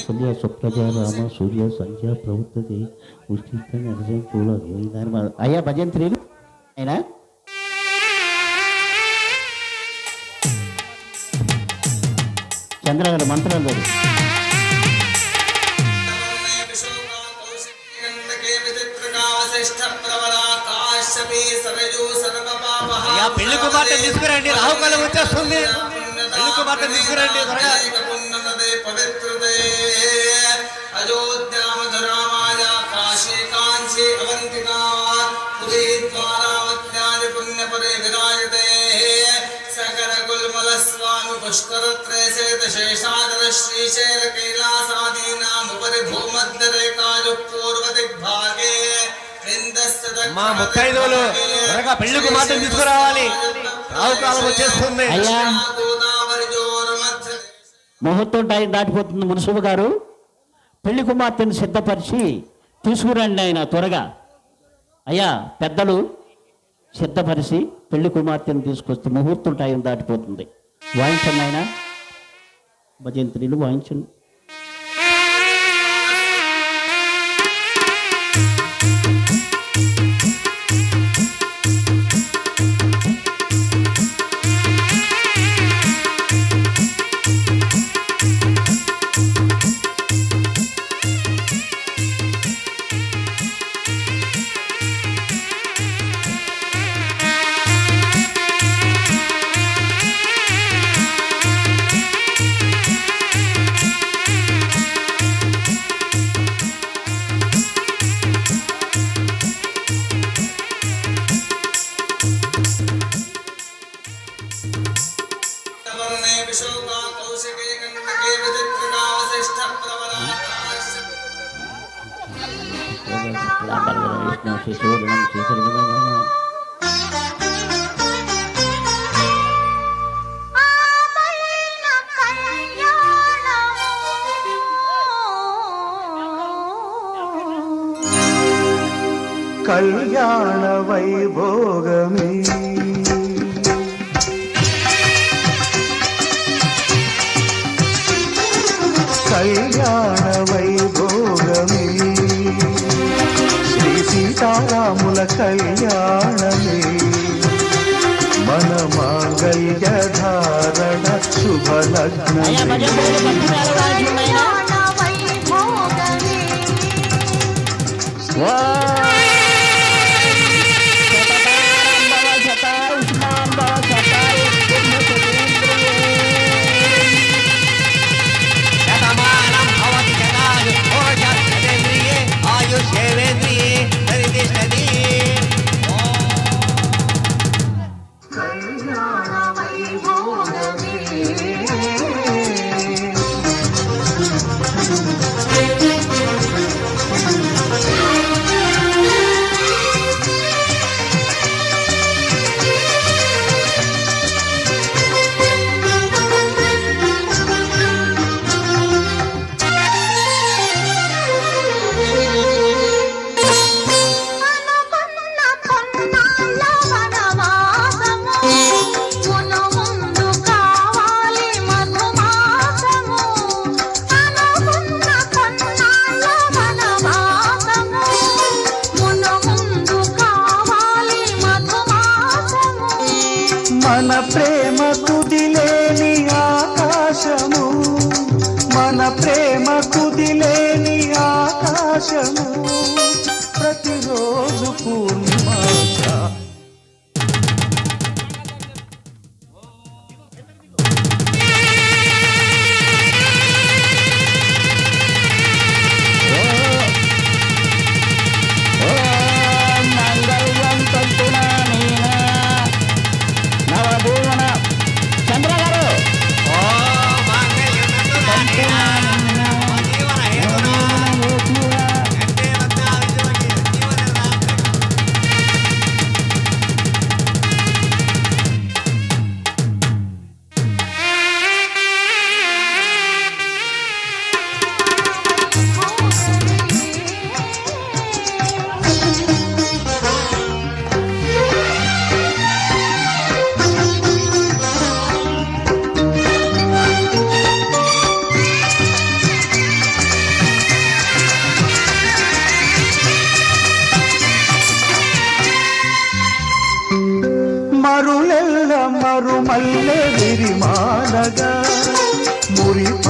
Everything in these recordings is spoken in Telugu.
కౌసల్య సుప్రజ రామ సూర్య సంధ్య ప్రవృత్తి ఉష్టిష్ట నరసం చూడాలి దాని అయ్యా భజంత్రీలు అయినా చంద్ర గారు మంత్రాలు గారు పెళ్లి కుమార్తె తీసుకురండి, రాహుకాలం వచ్చేస్తుంది. పెళ్లి కుమార్తె తీసుకురండి త్వరగా. మా ముత్తైదువులు త్వరగా పెళ్లి కుమార్తె తీసుకురావాలి, రాహుకాలం వచ్చేస్తుంది. అయ్యా ముహూర్తం టైం దాటిపోతుంది. మున్సిపల్ గారు పెళ్లి కుమార్తెను సిద్ధపరిచి తీసుకురండి ఆయన త్వరగా. అయ్యా పెద్దలు సిద్ధపరిచి పెళ్లి కుమార్తెను తీసుకొస్తే ముహూర్తం టైం దాటిపోతుంది. వాయించండి ఆయన, భజంత్రీలు వాయించండి. కళ్యాణ వైభోగమే కళ్యాణ వైభోగమే శ్రీ సీతారాముల కళ్యాణమే మన మాంగళ్య ధారణ శుభలగ్నమే మన ప్రేమ కుదిలేని ఆకాశము మన ప్రేమ కుదిలేని ఆకాశము ప్రతిరోజు పూర్ణిమాశ చంద్ర గారు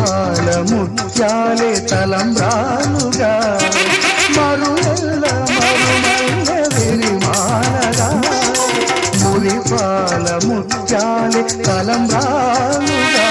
మురిపాల ముత్యాలే తలంబ్రాలుగా మరుల మరుమల్ల విరిమాలగా మురిపాల ముత్యాలే తలంబ్రాలుగా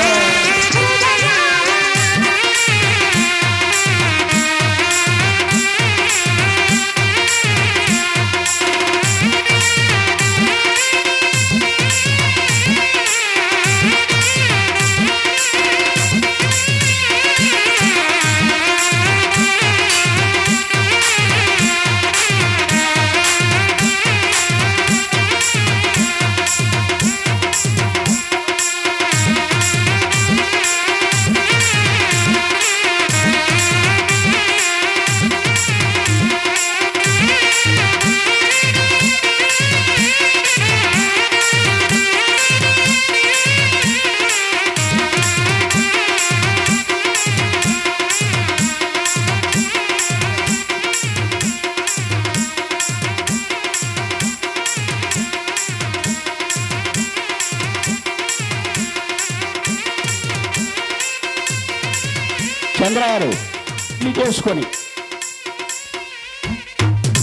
చంద్రగారు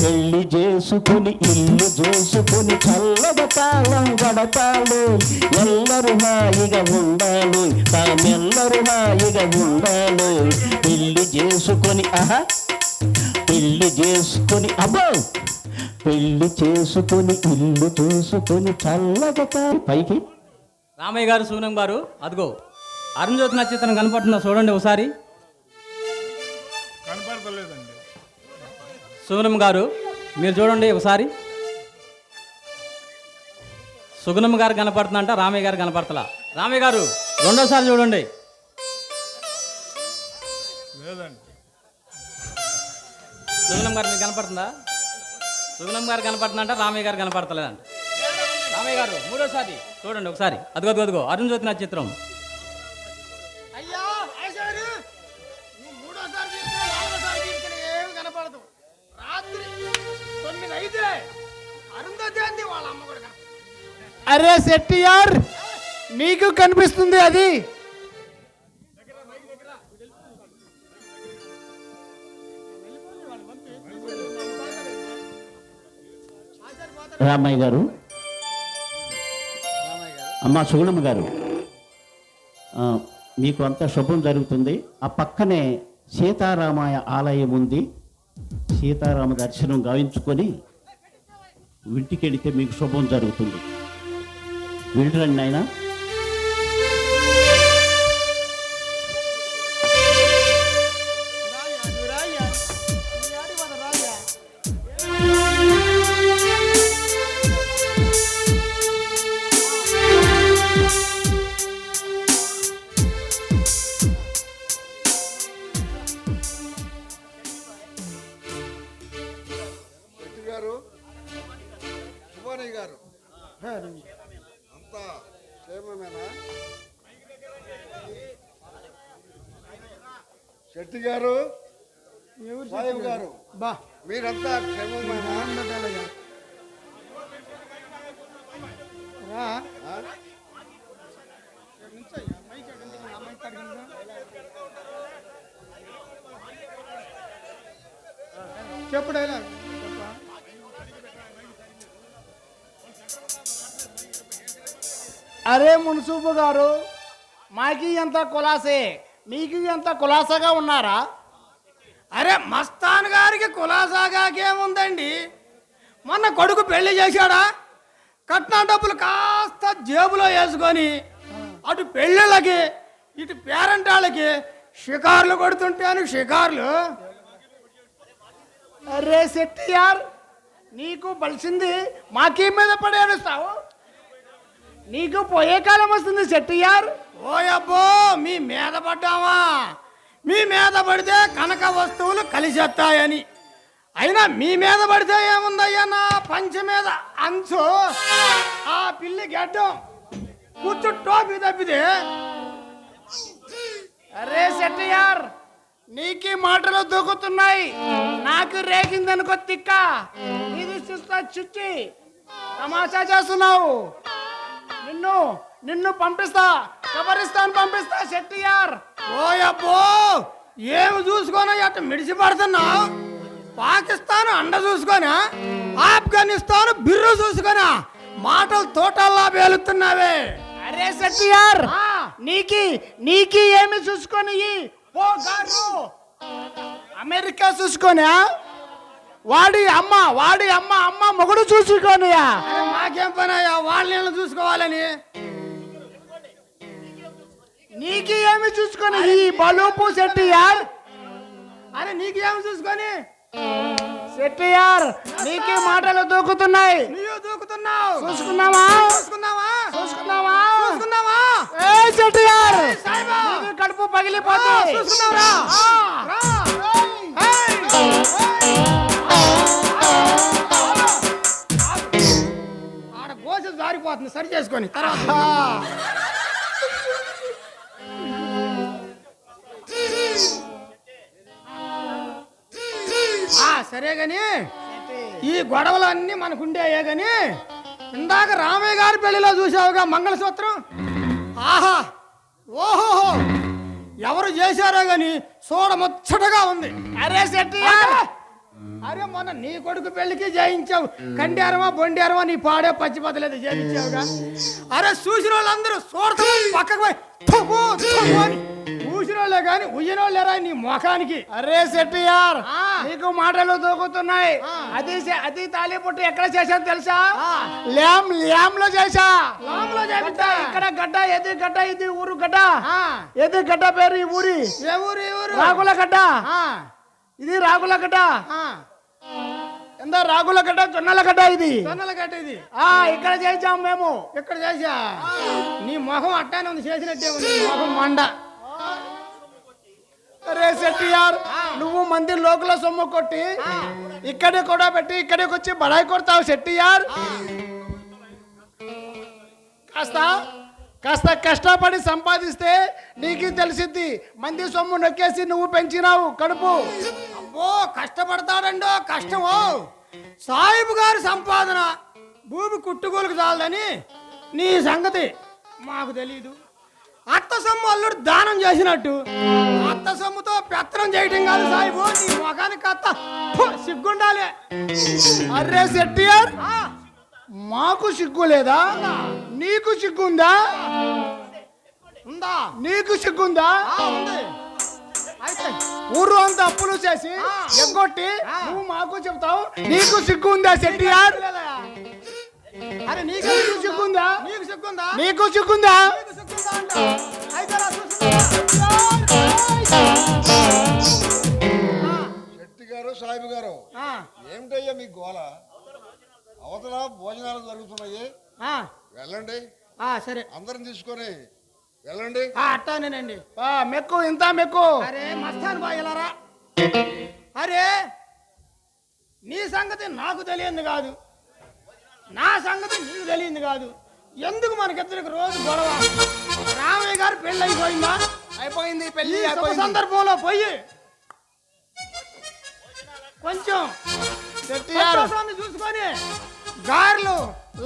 పెళ్లి చేసుకొని ఇల్లు చేసుకొని చల్లగా కాలం గడపాలి ఎల్లరూ హాయిగా ఉండాలి తామెల్లరూ హాయిగా ఉండాలి పెళ్లి చేసుకొని పెళ్లి చేసుకొని అబ్బో పెళ్లి చేసుకొని ఇల్లు చూసుకొని చల్లగా పైకి రామయ్య గారు సూనం గారు అదిగో అరుణ్జ్యోతి నక్షత్రం కనపడుతుందా చూడండి ఒకసారి. కనపడతలేదండి. సుగుణం గారు మీరు చూడండి ఒకసారి. సుగుణం గారు కనపడుతుందంట, రామయ్య గారు కనపడతలా. రామయ్య గారు రెండోసారి చూడండి. లేదండి. సుగుణం గారు మీకు కనపడుతుందా? సుగుణం గారు కనపడుతుందంట, రామయ్య గారు కనపడతలేదంట. రామయ్య గారు మూడోసారి చూడండి ఒకసారి. అదిగో అదిగో అరుణ్జ్యోతి నక్షత్రం. అరే సెట్టియార్ నీకు కనిపిస్తుంది అది. రామయ్య గారు, అమ్మ సుగుణమ్మ గారు, మీకు అంత శుభం జరుగుతుంది. ఆ పక్కనే సీతారామాయ ఆలయం ఉంది. సీతారామ దర్శనం గావించుకొని ఇంటికి వెళితే మీకు శుభం జరుగుతుంది. వెళ్ళరండి ఆయన. అంతా క్షేమమేనా? శెట్టి గారు, సాయిబు గారు, మీరంతా క్షేమమేనా? చెప్పు డైలాగ్. అరే మున్సూపు గారు, మాకి ఎంత కులాసే, మీకు ఎంత కులాసాగా ఉన్నారా? అరే మస్తాన్ గారికి కులాసాగా ఏముందండి, మొన్న కొడుకు పెళ్లి చేశాడా, కట్నం డబ్బులు కాస్త జేబులో వేసుకొని అటు పెళ్ళిళ్ళకి ఇటు పేరెంటాళ్ళకి షికార్లు కొడుతుంటాను షికార్లు. అరే సెట్టియార్ నీకు బలిసింది మాకీ మీద పడేస్తావు, నీకు పోయే కాలం వస్తుంది సెట్టియార్. ఓయబ్బో మీ మీద పడ్డావా, మీ మీద పడితే కనక వస్తువులు కలిసొస్తాయని. అయినా మీ మీద పడితే ఏముందయ్యా, నా పంచ మీద అంచు ఆ పిల్లి గడ్డం కూర్చు టోపీ తప్పితే. అరే సెట్టియార్ నీకి మాటలు దూకుతున్నాయి, నాకు రేగిందనుకో తిక్క. ఇది చూస్తా చుచ్చి తమాషా చేస్తున్నావు. నిన్ను పంపిస్తా, కబరిస్తాను పంపిస్తా సెట్టియార్. ఓయబ్బో ఏమి చూసుకొని అట్ట మిడిసి పడుతున్నావు? పాకిస్తాన్ అండ చూసుకొనా, ఆఫ్ఘనిస్తాన్ బిర్రు చూసుకొనా మాటలు తోటల్లా పేలుతున్నావే. అరే సత్యార్, నీకి ఏమి చూసుకొని అమెరికా చూసుకొనా? వాడి అమ్మ మొగుడు చూసుకొనియా? అరే మాకేం పనయ్యా వాళ్ళని చూసుకోవాలని. నీకి ఏమి చూసుకొని ఈ బలూపు సెట్టియార్? అరే నీకు ఏమి చూసుకొని? సెట్టియార్ నీకి మాటలు దూకుతున్నాయి. నీవు దూకుతున్నావు. చూసుకున్నావా? ఏ సెట్టియార్, నీకు కడుపు పగిలిపోతుంది. చూసుకున్నావురా? ఆడ గోస జారిపోతుంది, సరి చేసుకొని తర్వాత. సరే గాని ఈ గొడవలన్నీ మనకుండేయే గాని ఇందాక రామయ్య గారి పెళ్లిలో చూసావుగా మంగళసూత్రం. ఆహా ఓహో ఎవరు చేశారో గాని చూడముచ్చటగా ఉంది. అరే శెట్టి, అరే మొన్న నీ కొడుకు పెళ్లికి జయించావు, కండారమా బొండారమా నీ పాడే పచ్చి బదలేదు జయించావుగా. అరే చూసిన వాళ్ళందరూ చూడతా పక్కకు పోయి థు అని చూసిన వాళ్ళే కానీ ఉయ్యన వాళ్ళేరా నీ ముఖానికి. అరే సెట్టియార్ నీకు మాటలు దూకుతున్నాయి. అది తాలిపుట్టు ఎక్కడ చేశాను తెలుసా? ల్యామ్ లో చేశా. ఇక్కడ గడ్డ, ఎది గడ్డ, ఇది ఊరు గడ్డ. ఎది గడ్డ పేరు ఈ ఊరి. ఏ ఊరు? రాగుల గడ్డ. ఇది రాగుల గడ్డ. ఎంత రాగుల గడ్డ, జొన్నల గడ్డ. ఇది జొన్నల గడ్డ. ఇది ఇక్కడ చేసాం మేము. ఇక్కడ చేసా. నీ మొహం అట్టానే ఉంది, చేసినట్టే ఉంది మొహం మండ. అరే సెట్టియార్, నువ్వు మంది లోకల సొమ్ము కొట్టి ఇక్కడే కూడా పెట్టి ఇక్కడికి వచ్చి బడాయి కొడతావు సెట్టియార్. కాస్త కష్టపడి సంపాదిస్తే నీకు తెలిసిద్ది. మంది సొమ్ము నొక్కేసి నువ్వు పెంచినావు కడుపు. అబ్బో కష్టపడతాడండో కష్టమో. సాహిబు గారి సంపాదన భూమి కుట్టుగోలుకు చాలని నీ సంగతి మాకు తెలీదు. అత్త సొమ్ము అల్లుడు దానం చేసినట్టు అత్త సొమ్ముతో పెత్తనం చేయటం కాదు సాహిబు. నీ ముఖానికి అత్త సిగ్గుండాలి. అరే సెట్టియార్, మాకు సిగ్గు లేదా? నీకు సిగ్గుందా? ఉందా? నీకు సిగ్గుందా? ఉంది. అయితే ఊరు అంతా అప్పులు చేసి ఎగ్గొట్టి నువ్వు మాకు చెప్తావు నీకు సిగ్గుందా సెట్టియార్? అరే నీకు సిగ్గుందా? నీకు సిగ్గుందా? నీకు సిగ్గుందా? నీకు సిగ్గుందా అంట. అయితే రా చూసుకుంటా. శెట్టి గారు సాహిబు గారు ఏమిటయ్యా మీ గోల? అవతల భోజనాలు జరుగుతున్నాయి, వెళ్ళండి. సరే అందరం తీసుకొని వెళ్ళండి. అట్టానేనండి. మెక్కు ఇంత మెక్కు. అరే మస్తాన్ బాయలారా, అరే నీ సంగతి నాకు తెలియంది కాదు, నా సంగతి నీకు తెలియంది కాదు. ఎందుకు మనకిద్దరికి రోజు గొడవ? రామయ్య గారు పెళ్ళి అయిపోయిందా? అయిపోయింది పెళ్లి. ఈ శుభ సందర్భంలో పోయి కొంచెం సంతోషాన్ని చూసుకొని గారెలు,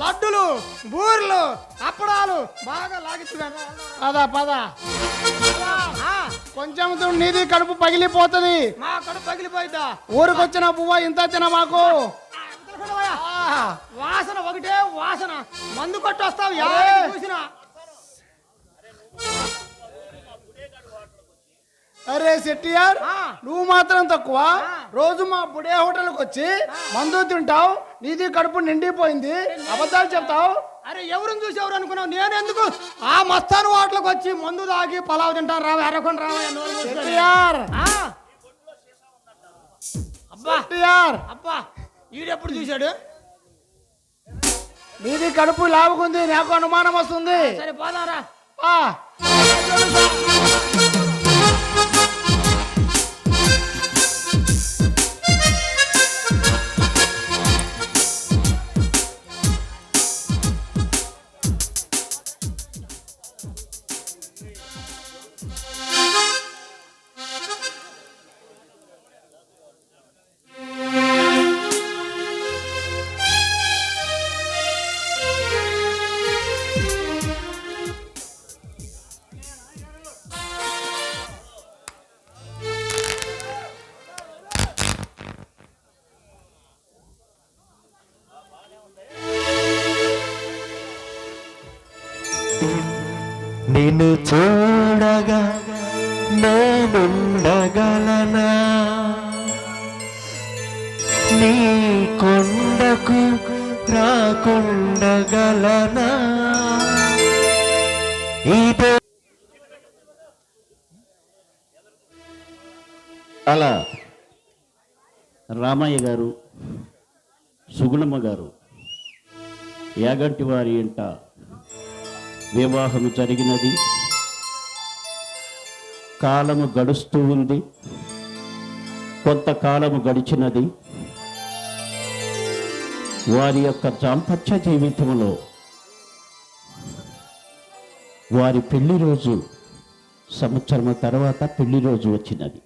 లడ్డులు, బూరెలు, అప్పడాలు బాగా లాగిస్తున్నాను. పద కొంచెం నీది కడుపు పగిలిపోతుంది. మా కడుపు పగిలిపోయిద్దా? ఊరికొచ్చిన పువ్వ ఇంత తిన మాకు. వాసన ఒకటే వాసన, మందు కొట్టి వస్తావు చూసినా. అరే సెట్టియార్, నువ్వు మాత్రం తక్కువ. రోజు మా బుడే హోటల్కి వచ్చి మందు తింటావు, నీది కడుపు నిండిపోయింది, అబద్ధాలు చెప్తావు. అరే ఎవరిని చూసి ఎవరు అనుకున్నావు? నేను ఎందుకు ఆ మస్తాను హోటల్కి వచ్చి మందు తాగి పలావ్ తింటాను? రావా ఎర్రకొని రావా. సెట్టియార్, అబ్బా సెట్టియార్, అబ్బా ఈడెప్పుడు చూశాడు? నీది కడుపు లావుకుంది, నాకు అనుమానం వస్తుంది. సరే పోదారా. ఉండగలనా నీ కొండకు రాకుండగలనా ఇదే అలా రామయ్య గారు సుగుణమ్మ గారు యాగంటి వారి ఇంట వివాహం జరిగినది. కాలము గడుస్తూ ఉంది. కొంతకాలము గడిచినది. వారి యొక్క దాంపత్య జీవితంలో వారి పెళ్లి రోజు సంవత్సరం తర్వాత పెళ్లి రోజు వచ్చినది.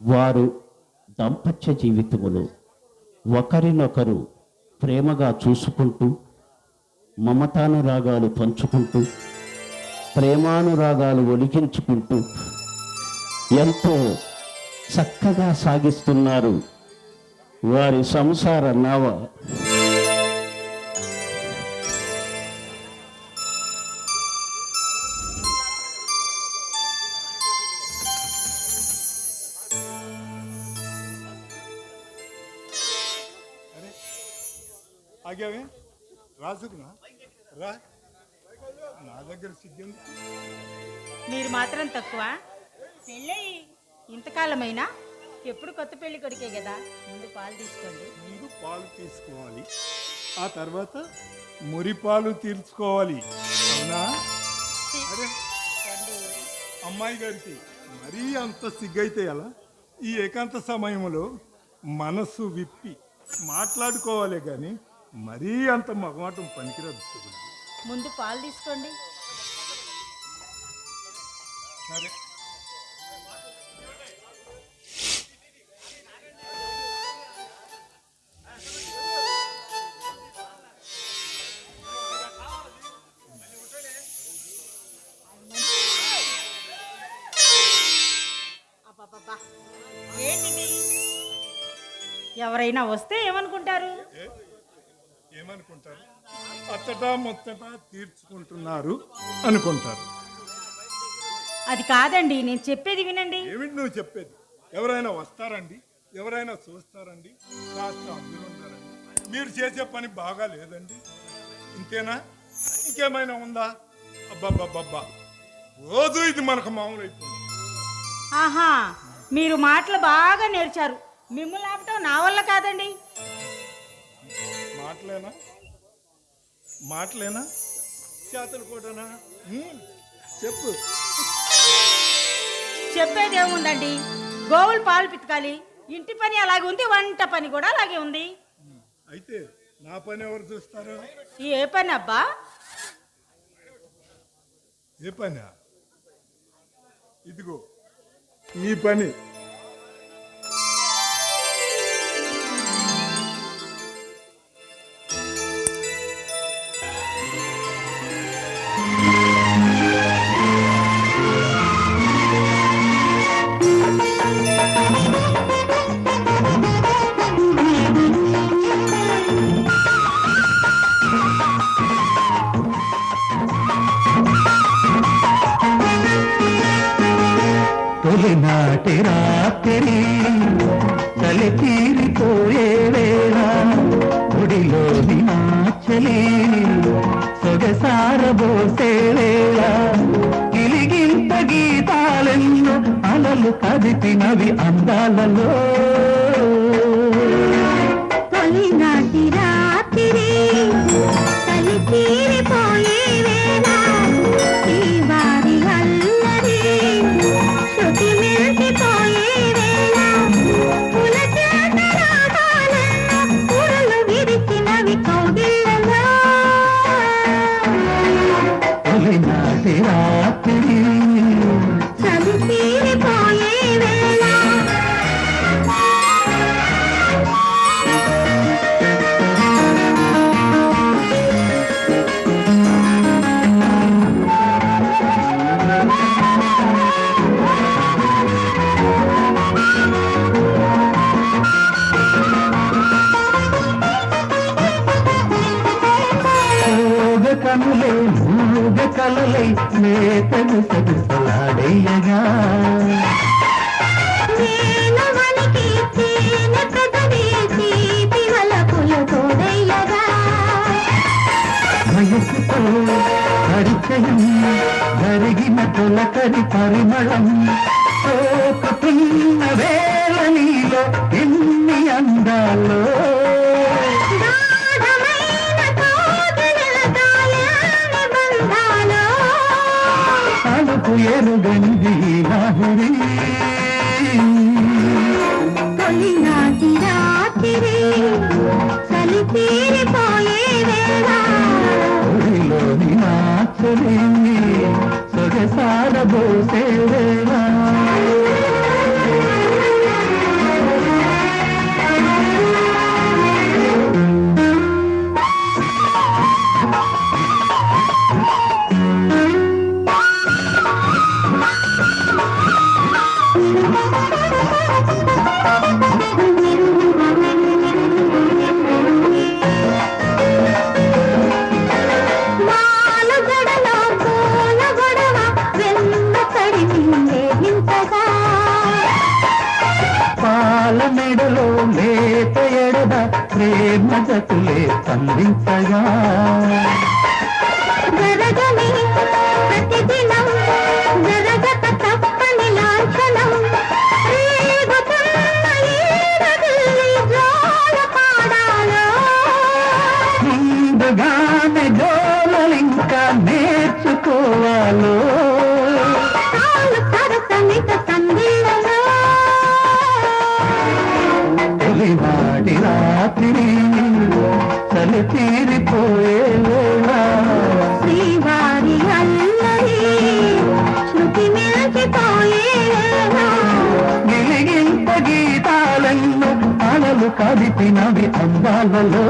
వారు దాంపత్య జీవితములో ఒకరినొకరు ప్రేమగా చూసుకుంటూ మమతానురాగాలు పంచుకుంటూ ప్రేమానురాగాలు ఒలికించుకుంటూ ఎంతో చక్కగా సాగిస్తున్నారు వారి సంసార నావ. ఆగావే రాసుకున్నా రా నా దగ్గర సిగ్గింది. మీరు మాత్రం తక్కువ. పెళ్ళయి ఇంతకాలమైనా ఎప్పుడు కొత్త పెళ్లి కొడుకే కదా, ముందు పాలు తీసుకోండి. ముందు పాలు తీసుకోవాలి, ఆ తర్వాత మురిపాలు తీర్చుకోవాలి. అవునా? అరే అమ్మాయి గారికి మరీ అంత సిగ్గైతే ఎలా? ఈ ఏకాంత సమయంలో మనసు విప్పి మాట్లాడుకోవాలి కానీ మరీ అంత మగమాటం పనికిరాదు. ముందు పాలు తీసుకోండి. సరే అబ్బబ్బబ్బా, ఏంటిది? ఎవరైనా వస్తే ఏమనుకుంటారు? ఏమనుకుంటారు? అచ్చటా మొత్తటా తీర్చుకుంటున్నారు అనుకుంటారు. అది కాదండి, నేను చెప్పేది వినండి. ఏమిటి నువ్వు చెప్పేది? ఎవరైనా వస్తారండి, ఎవరైనా చూస్తారండి, కాస్త అభినందరండి. మీరు చేసే పని బాగా లేదండి. ఇంతేనా? ఇంకేమైనా ఉందా? అబ్బాబ్బాబ్బా, రోజు ఇది మనకు మామూలు అయిపోయింది. ఆహా, మీరు మాటలు బాగా నేర్చారు. మిమ్మల్ని ఆపటం నా వల్ల కాదండి. మాటలేనా? మాటలేనా? చేతలు కూడానా? చెప్పు. చెప్పేది ఏముందండి, గోవులు పాలు పితకాలి, ఇంటి పని అలాగే ఉంది, వంట పని కూడా అలాగే ఉంది. అయితే నా పని ఎవరు చూస్తారు? ఏ పని అబ్బా? ఏ పని? ఇదిగో నీ పని. తొలినాటి రాత్రి చలి తీరిపోయే వేళ గుడిలోని నాచలి సొగసారబోసే వేళ గిలిగింత గీతాలెన్నో అలలు కదిపినవి అందాలలో. తొలినాటి రాత్రి చలి తీరిపోయే వేళ ఈ వారి అల్లరి శృతి మిల్చిపోయే వేళ పులచేత రాగాలెన్నో పురలు విరిచినవి కౌగిళ్ళలో. తొలినాటి రాత్రి చలి తీరిపోయే వేళ కనులే మూగ కలలై నేతను సదుసలాడేయగా పరిచయం జరిగిన తొలకరి పరిమళం సోకుతున్న వేళ నీలో ఎన్ని అందాలో గాఢమైన కోగిలల తాళాని బంధాలో అలుపు ఎరుగంది లాహిరి తొలినాటి రాత్రి చలి తీరిపోయే వేళ ఒడిలోని నాచలి సొగసాడబోసే వేళ మాలగడలో పూల గొడవ వెన్న తడిమిందే ఇంతగా పాల మెడలో లేత ఎడద ప్రేమ జతులే సంధించగా జరగని ప్రతిదినం జరగక తప్పని లాంఛనం రేగుతున్న ఈరగిల్లి జోల పాడాలో ముందుగానే జోలలింకా నేర్చుకోవాలో తాను సరసమిక సందిళ్ళలో తొలినాటి రాత్రి చలి తీరిపోయే వేళ శ్రీవారి అల్లరి శృతి మిల్చిపోయే వేళ గిలిగింత గీతాలెన్నో అలలు కదిపినవి అందాలలో